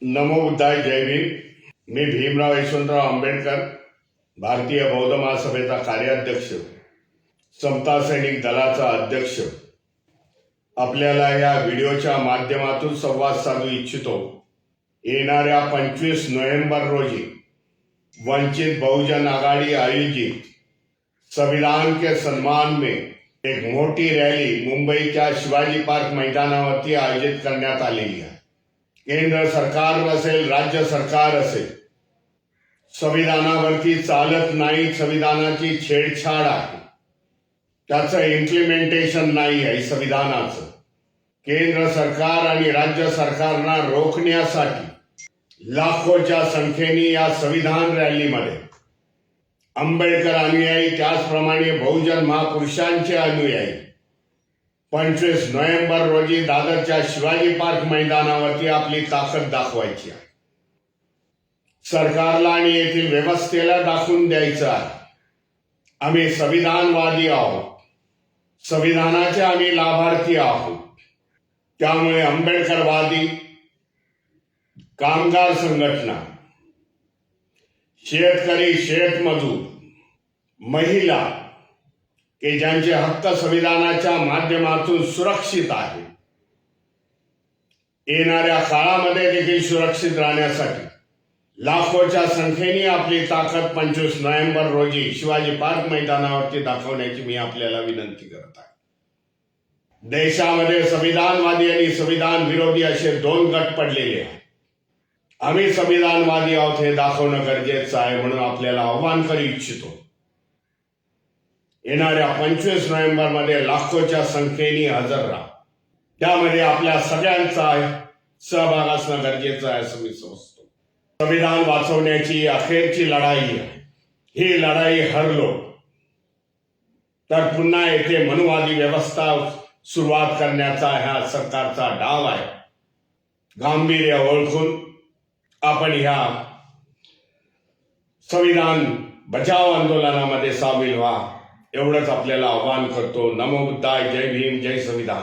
नमो बुद्धाय, जय भीम। मी भीमराव यशवंतराव आंबेडकर, भारतीय बौद्ध महासभेचा कार्याध्यक्ष, समता सैनिक दलाचा अध्यक्ष, आपल्याला या व्हिडिओच्या माध्यमातून संवाद साधू इच्छितो। येणाऱ्या 25 नोव्हेंबर रोजी वंचित बहुजन आघाड़ी आयोजित संविधान के सम्मान में एक मोठी रॅली मुंबईच्या शिवाजी पार्क मैदानावरती आयोजित करण्यात आलेली आहे। केंद्र सरकार असेल, राज्य सरकार असेल, संविधानावरती चालत नाही, संविधानाची छेडछाड आहे, त्याचं इम्प्लिमेंटेशन नाही आहे संविधानाचं। केंद्र सरकार आणि राज्य सरकारना रोखण्यासाठी लाखोच्या संख्येने या संविधान रॅलीमध्ये आंबेडकर अनुयायी, त्याचप्रमाणे बहुजन महापुरुषांचे अनुयायी 25 नोव्हेंबर रोजी दादरच्या शिवाजी पार्क मैदानावरती आपली ताकद दाखवायची आहे। सरकारला आणि येथील व्यवस्थेला दाखवून द्यायचं आहे, आम्ही संविधानवादी आहोत, संविधानाचे आम्ही लाभार्थी आहोत। त्यामुळे आंबेडकरवादी, कामगार संघटना, शेतकरी, शेतमजूर, महिला की ज्यांचे हक्क संविधानाच्या माध्यमातून सुरक्षित आहे, येणाऱ्या काळामध्ये देखील सुरक्षित राहण्यासाठी लाखोच्या संख्येने आपली ताकद 25 नोव्हेंबर रोजी शिवाजी पार्क मैदानावरती दाखवण्याची मी आपल्याला विनंती करत आहे। देशामध्ये संविधानवादी आणि संविधान विरोधी असे 2 गट पडलेले आहेत। आम्ही संविधानवादी आहोत हे दाखवणं गरजेचं आहे, म्हणून आपल्याला आव्हान करू इच्छितो। येणाऱ्या 25 नोव्हेंबर मध्ये लाखोच्या संख्येने हजर राहा, त्यामध्ये आपल्या सगळ्यांचा सहभाग असणं गरजेचं आहे असं मी समजतो। संविधान वाचवण्याची अखेरची लढाई आहे। ही लढाई हरलो तर पुन्हा येथे मनुवादी व्यवस्था सुरुवात करण्याचा ह्या सरकारचा डाव आहे। गांभीर्य ओळखून आपण ह्या संविधान बचाव आंदोलनामध्ये सामील व्हा, एवढंच आपल्याला आवाहन करतो। नमो बुद्धाय, जय भीम, जय संविधान।